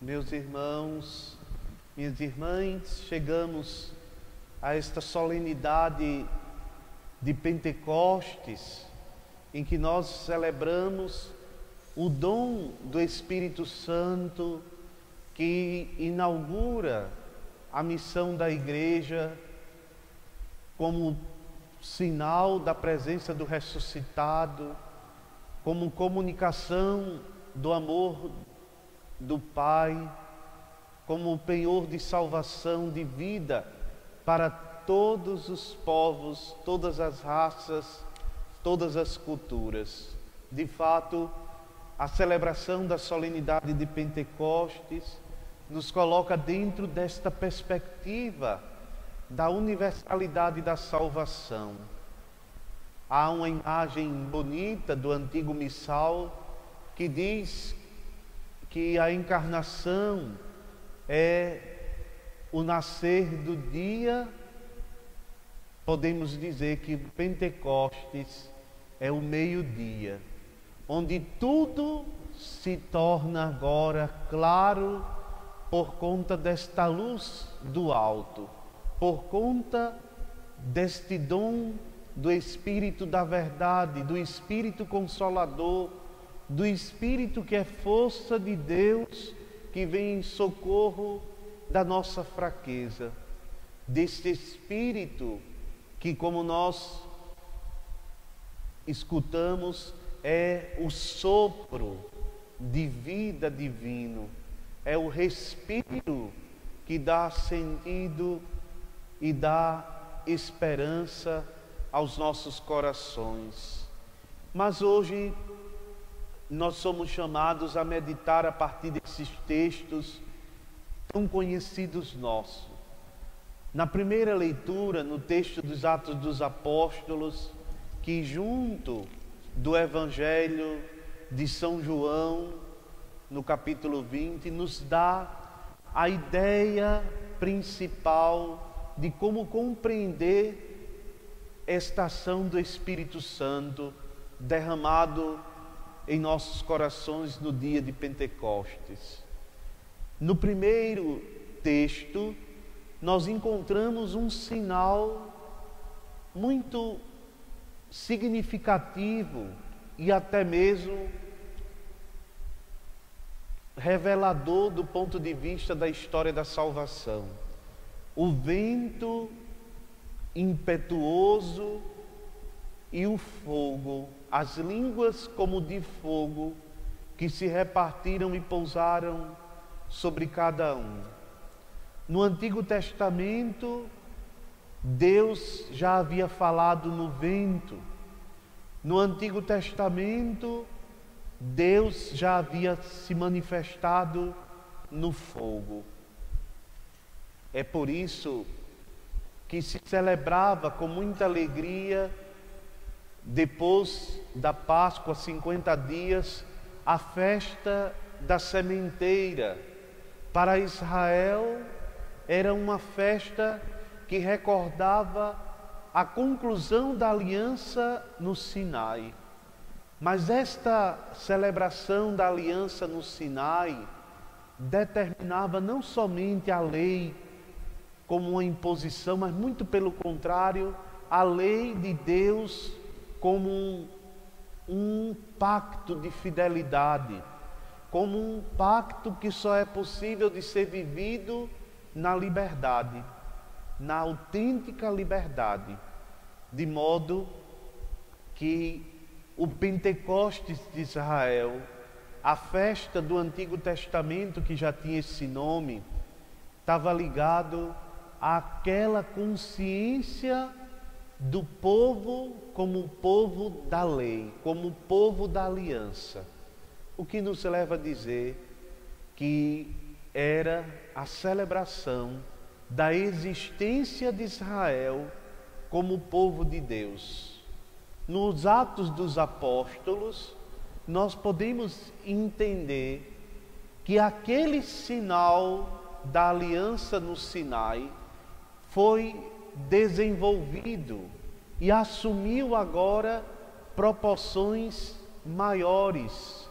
Meus irmãos, minhas irmãs, chegamos a esta solenidade de Pentecostes, em que nós celebramos o dom do Espírito Santo que inaugura a missão da Igreja como sinal da presença do ressuscitado, como comunicação do amor do Pai, como penhor de salvação, de vida para todos os povos, todas as raças, todas as culturas. De fato, a celebração da solenidade de Pentecostes nos coloca dentro desta perspectiva da universalidade da salvação. Há uma imagem bonita do antigo missal que diz que a encarnação é o nascer do dia. Podemos dizer que Pentecostes é o meio-dia, onde tudo se torna agora claro por conta desta luz do alto, por conta deste dom do Espírito da verdade, do Espírito Consolador, do Espírito que é força de Deus, que vem em socorro da nossa fraqueza, deste Espírito que, como nós escutamos, é o sopro de vida divino, é o respiro que dá sentido e dá esperança aos nossos corações. Mas hoje nós somos chamados a meditar a partir desses textos tão conhecidos nossos. Na primeira leitura, no texto dos Atos dos Apóstolos, que junto do Evangelho de São João, no capítulo 20, nos dá a ideia principal de como compreender esta ação do Espírito Santo derramado em nossos corações no dia de Pentecostes. No primeiro texto, nós encontramos um sinal muito significativo e até mesmo revelador do ponto de vista da história da salvação. O vento impetuoso e o fogo, as línguas como de fogo, que se repartiram e pousaram sobre cada um. No Antigo Testamento, Deus já havia falado no vento. No Antigo Testamento, Deus já havia se manifestado no fogo. É por isso que se celebrava com muita alegria, depois da Páscoa, 50 dias, a festa da sementeira. Para Israel era uma festa que recordava a conclusão da aliança no Sinai. Mas esta celebração da aliança no Sinai determinava não somente a lei como uma imposição, mas muito pelo contrário, a lei de Deus como um pacto de fidelidade, como um pacto que só é possível de ser vivido na liberdade, na autêntica liberdade, de modo que o Pentecostes de Israel, a festa do Antigo Testamento que já tinha esse nome, estava ligado àquela consciência do povo como o povo da lei, como o povo da aliança. O que nos leva a dizer que era a celebração da existência de Israel como povo de Deus. Nos Atos dos Apóstolos, nós podemos entender que aquele sinal da aliança no Sinai foi desenvolvido e assumiu agora proporções maiores,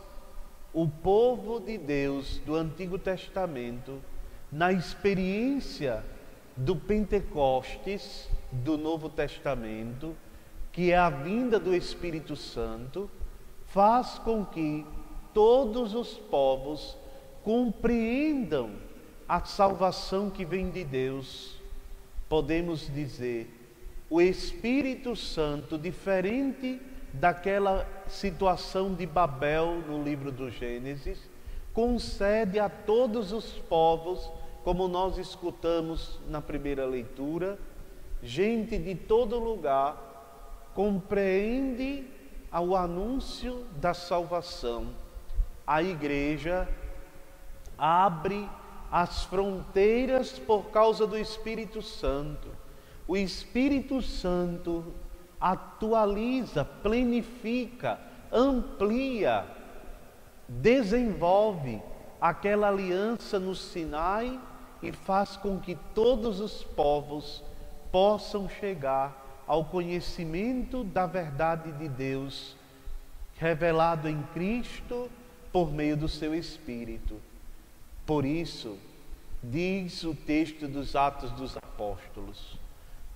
o povo de Deus do Antigo Testamento, na experiência do Pentecostes do Novo Testamento, que é a vinda do Espírito Santo, faz com que todos os povos compreendam a salvação que vem de Deus. Podemos dizer, o Espírito Santo, diferente daquela situação de Babel no livro do Gênesis, concede a todos os povos, como nós escutamos na primeira leitura, gente de todo lugar compreende o anúncio da salvação. A igreja abre as fronteiras por causa do Espírito Santo. O Espírito Santo atualiza, planifica, amplia, desenvolve aquela aliança no Sinai e faz com que todos os povos possam chegar ao conhecimento da verdade de Deus, revelado em Cristo por meio do seu Espírito. Por isso, diz o texto dos Atos dos Apóstolos,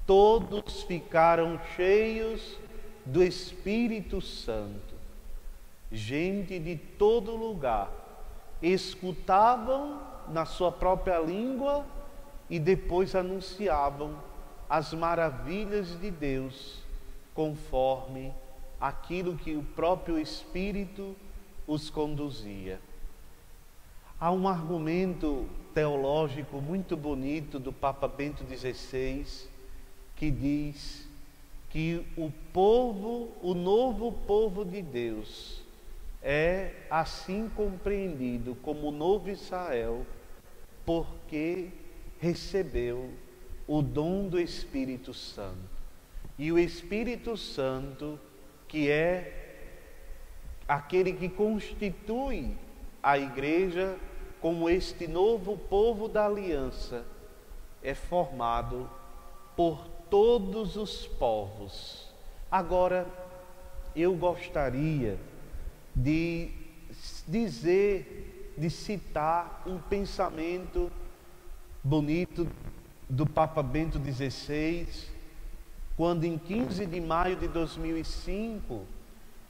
todos ficaram cheios do Espírito Santo. Gente de todo lugar escutavam na sua própria língua e depois anunciavam as maravilhas de Deus, conforme aquilo que o próprio Espírito os conduzia. Há um argumento teológico muito bonito do Papa Bento XVI, que diz que o novo povo de Deus é assim compreendido como o novo Israel, porque recebeu o dom do Espírito Santo. E o Espírito Santo, que é aquele que constitui a igreja como este novo povo da aliança, é formado por todos os povos. Agora, eu gostaria de citar um pensamento bonito do Papa Bento XVI, quando em 15 de maio de 2005,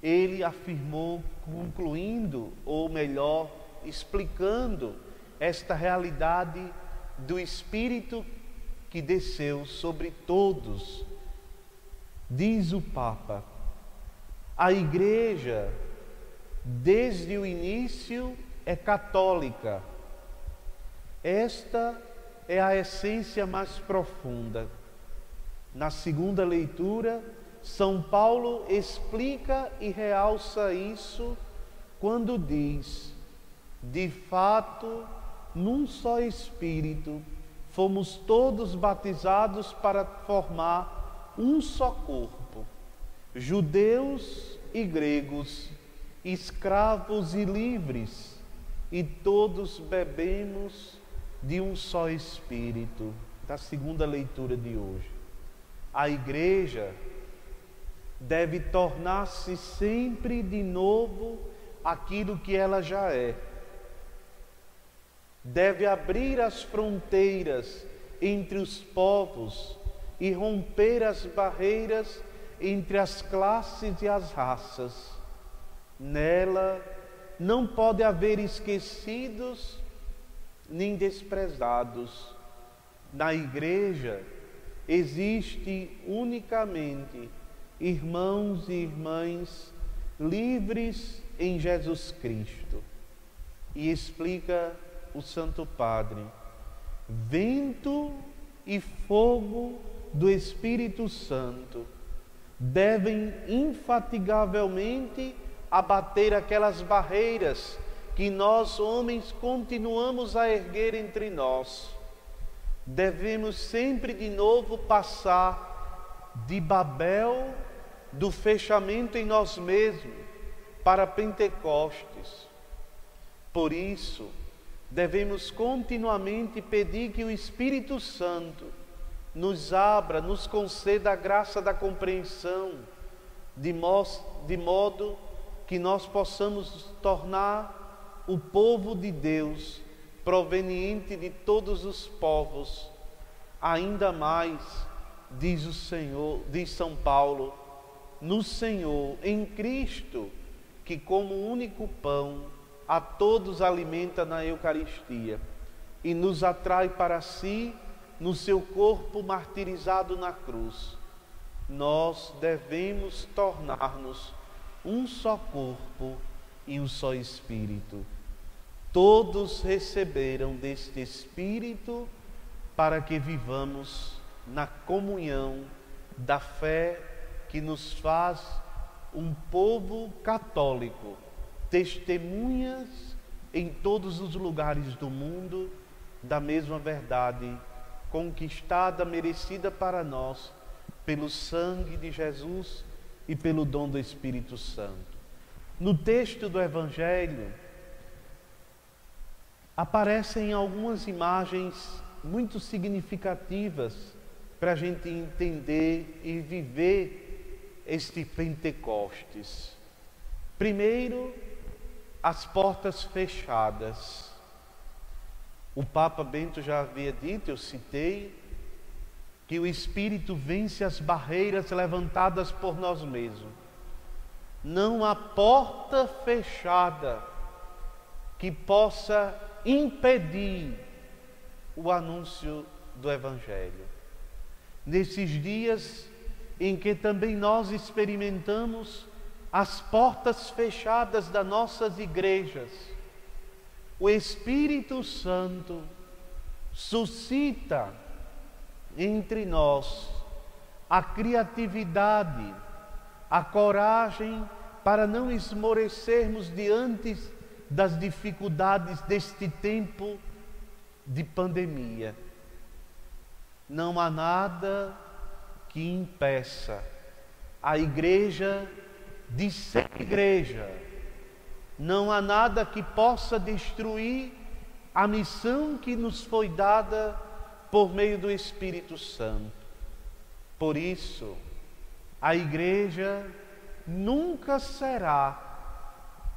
ele afirmou, concluindo, ou melhor, explicando esta realidade do Espírito que desceu sobre todos. Diz o Papa: a Igreja, desde o início, é católica. Esta é a essência mais profunda. Na segunda leitura, São Paulo explica e realça isso quando diz: de fato, num só Espírito, fomos todos batizados para formar um só corpo, judeus e gregos, escravos e livres, e todos bebemos de um só Espírito. Da segunda leitura de hoje. A Igreja deve tornar-se sempre de novo aquilo que ela já é. Deve abrir as fronteiras entre os povos e romper as barreiras entre as classes e as raças. Nela não pode haver esquecidos nem desprezados. Na Igreja existe unicamente irmãos e irmãs livres em Jesus Cristo. E explica o Santo Padre: vento e fogo do Espírito Santo devem infatigavelmente abater aquelas barreiras que nós, homens, continuamos a erguer entre nós. Devemos sempre de novo passar de Babel, do fechamento em nós mesmos, para Pentecostes. Por isso, devemos continuamente pedir que o Espírito Santo nos abra, nos conceda a graça da compreensão, de modo que nós possamos tornar o povo de Deus, proveniente de todos os povos, ainda mais, diz o Senhor, diz São Paulo, no Senhor, em Cristo, que como único pão a todos alimenta na Eucaristia e nos atrai para si no seu corpo martirizado na cruz. Nós devemos tornar-nos um só corpo e um só Espírito. Todos receberam deste Espírito para que vivamos na comunhão da fé que nos faz um povo católico, testemunhas em todos os lugares do mundo da mesma verdade, conquistada, merecida para nós pelo sangue de Jesus e pelo dom do Espírito Santo. No texto do Evangelho, aparecem algumas imagens muito significativas para a gente entender e viver este Pentecostes. Primeiro, as portas fechadas. O Papa Bento já havia dito, eu citei, que o Espírito vence as barreiras levantadas por nós mesmos. Não há porta fechada que possa impedir o anúncio do Evangelho. Nesses dias em que também nós experimentamos as portas fechadas das nossas igrejas, o Espírito Santo suscita entre nós a criatividade, a coragem para não esmorecermos diante das dificuldades deste tempo de pandemia. Não há nada que impeça a igreja de ser igreja. Não há nada que possa destruir a missão que nos foi dada por meio do Espírito Santo. Por isso, a igreja nunca será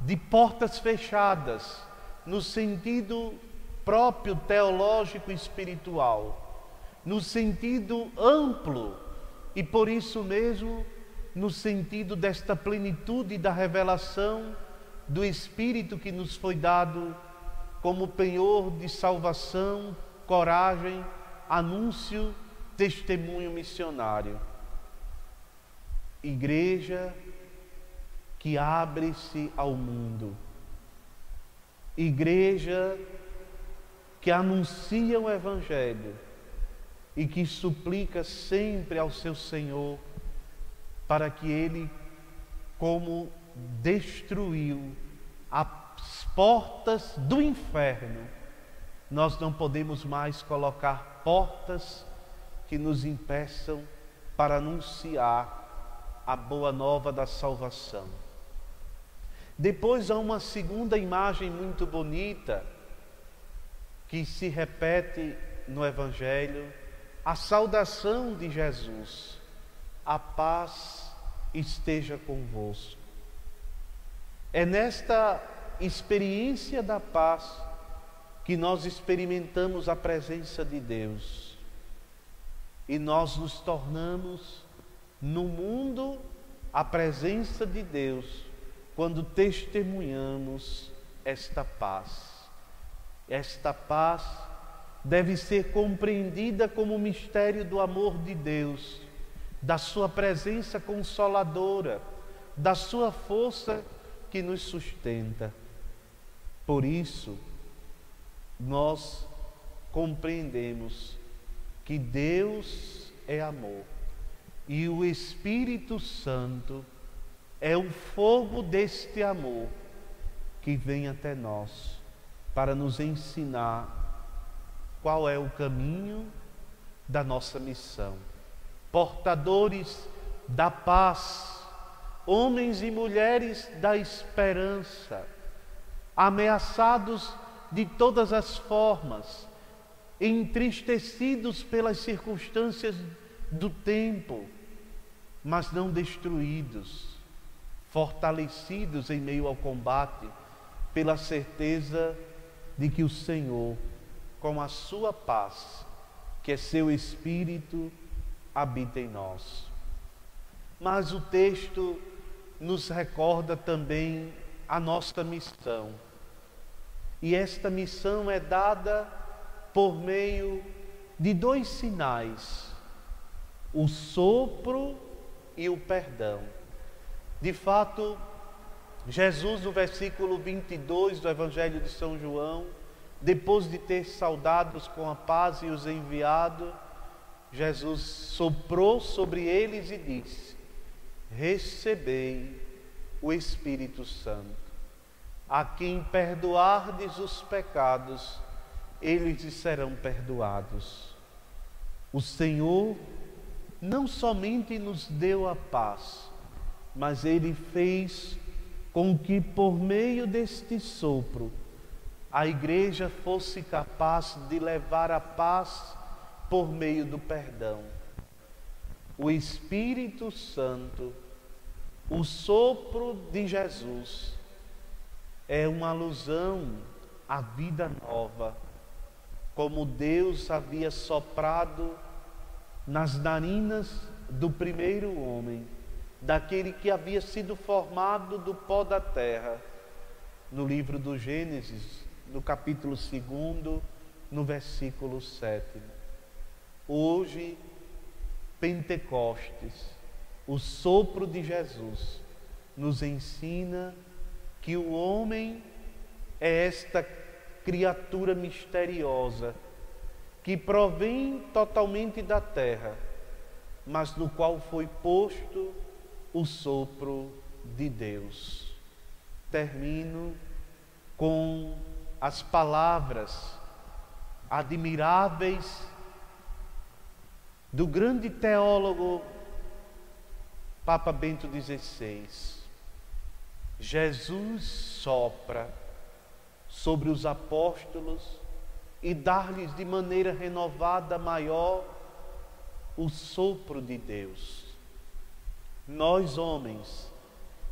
de portas fechadas, no sentido próprio teológico e espiritual, no sentido amplo e por isso mesmo no sentido desta plenitude da revelação do Espírito que nos foi dado como penhor de salvação, coragem, anúncio, testemunho missionário. Igreja que abre-se ao mundo, igreja que anuncia o Evangelho e que suplica sempre ao seu Senhor para que Ele, como destruiu as portas do inferno, nós não podemos mais colocar portas que nos impeçam para anunciar a boa nova da salvação. Depois há uma segunda imagem muito bonita que se repete no Evangelho, a saudação de Jesus: a paz esteja convosco. É nesta experiência da paz que nós experimentamos a presença de Deus e nós nos tornamos no mundo a presença de Deus quando testemunhamos esta paz. Esta paz deve ser compreendida como o mistério do amor de Deus, da sua presença consoladora, da sua força que nos sustenta. Por isso, nós compreendemos que Deus é amor e o Espírito Santo é o fogo deste amor que vem até nós para nos ensinar qual é o caminho da nossa missão. Portadores da paz, homens e mulheres da esperança, ameaçados de todas as formas, entristecidos pelas circunstâncias do tempo, mas não destruídos, fortalecidos em meio ao combate pela certeza de que o Senhor, com a sua paz, que é seu Espírito, habita em nós. Mas o texto nos recorda também a nossa missão. E esta missão é dada por meio de dois sinais: o sopro e o perdão. De fato, Jesus, no versículo 22 do Evangelho de São João, depois de ter saudado-os com a paz e os enviado, Jesus soprou sobre eles e disse: recebei o Espírito Santo. A quem perdoardes os pecados, eles lhes serão perdoados. O Senhor não somente nos deu a paz, mas Ele fez com que, por meio deste sopro, a Igreja fosse capaz de levar a paz por meio do perdão. O Espírito Santo, o sopro de Jesus, é uma alusão à vida nova, como Deus havia soprado nas narinas do primeiro homem, daquele que havia sido formado do pó da terra, no livro do Gênesis, no capítulo 2, no versículo 7. Hoje, Pentecostes, o sopro de Jesus, nos ensina que o homem é esta criatura misteriosa que provém totalmente da terra, mas no qual foi posto o sopro de Deus. Termino com as palavras admiráveis do grande teólogo Papa Bento XVI. Jesus sopra sobre os apóstolos e dá-lhes de maneira renovada maior o sopro de Deus. Nós, homens,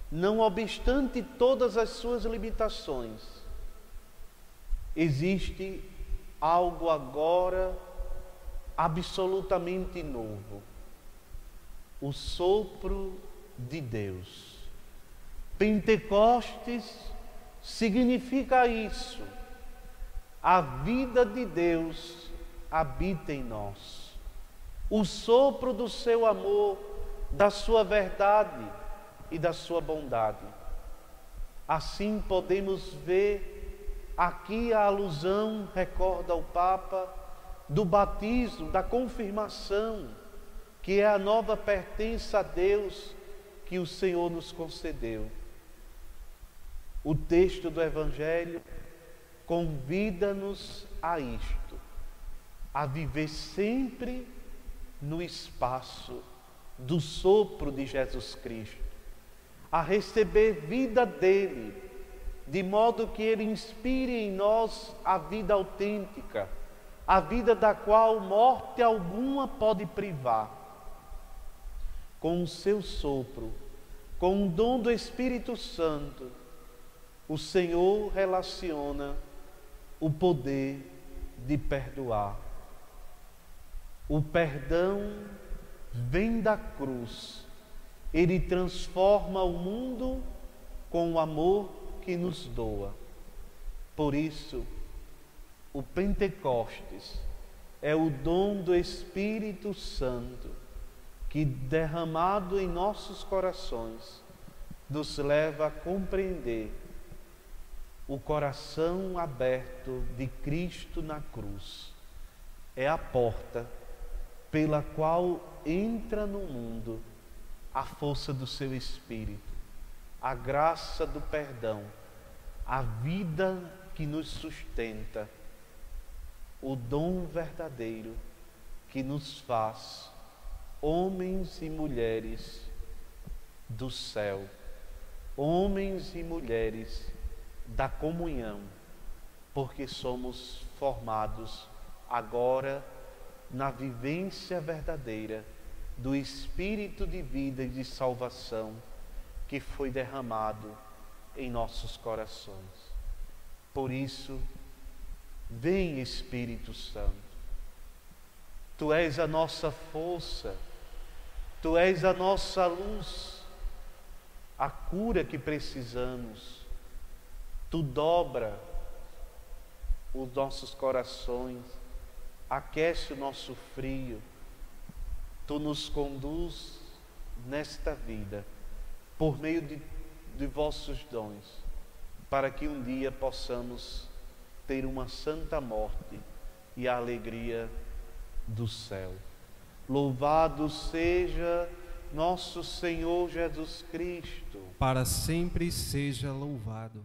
não obstante todas as suas limitações, existe algo agora absolutamente novo: o sopro de Deus. Pentecostes significa isso: a vida de Deus habita em nós, o sopro do seu amor, da sua verdade e da sua bondade. Assim podemos ver aqui a alusão, recorda o Papa, do batismo, da confirmação, que é a nova pertença a Deus que o Senhor nos concedeu. O texto do Evangelho convida-nos a isto, a viver sempre no espaço do sopro de Jesus Cristo, a receber vida dele, de modo que ele inspire em nós a vida autêntica, a vida da qual morte alguma pode privar. Com o seu sopro, com o dom do Espírito Santo, o Senhor relaciona o poder de perdoar. O perdão vem da cruz. Ele transforma o mundo com o amor que nos doa. Por isso, o Pentecostes é o dom do Espírito Santo que, derramado em nossos corações, nos leva a compreender o coração aberto de Cristo na cruz. É a porta pela qual entra no mundo a força do seu Espírito, a graça do perdão, a vida que nos sustenta, o dom verdadeiro que nos faz homens e mulheres do céu, homens e mulheres da comunhão, porque somos formados agora na vivência verdadeira do Espírito de vida e de salvação que foi derramado em nossos corações. Por isso, vem Espírito Santo. Tu és a nossa força, Tu és a nossa luz, a cura que precisamos. Tu dobra os nossos corações, aquece o nosso frio. Tu nos conduz nesta vida por meio de vossos dons, para que um dia possamos ter uma santa morte e a alegria do céu. Louvado seja nosso Senhor Jesus Cristo. Para sempre seja louvado.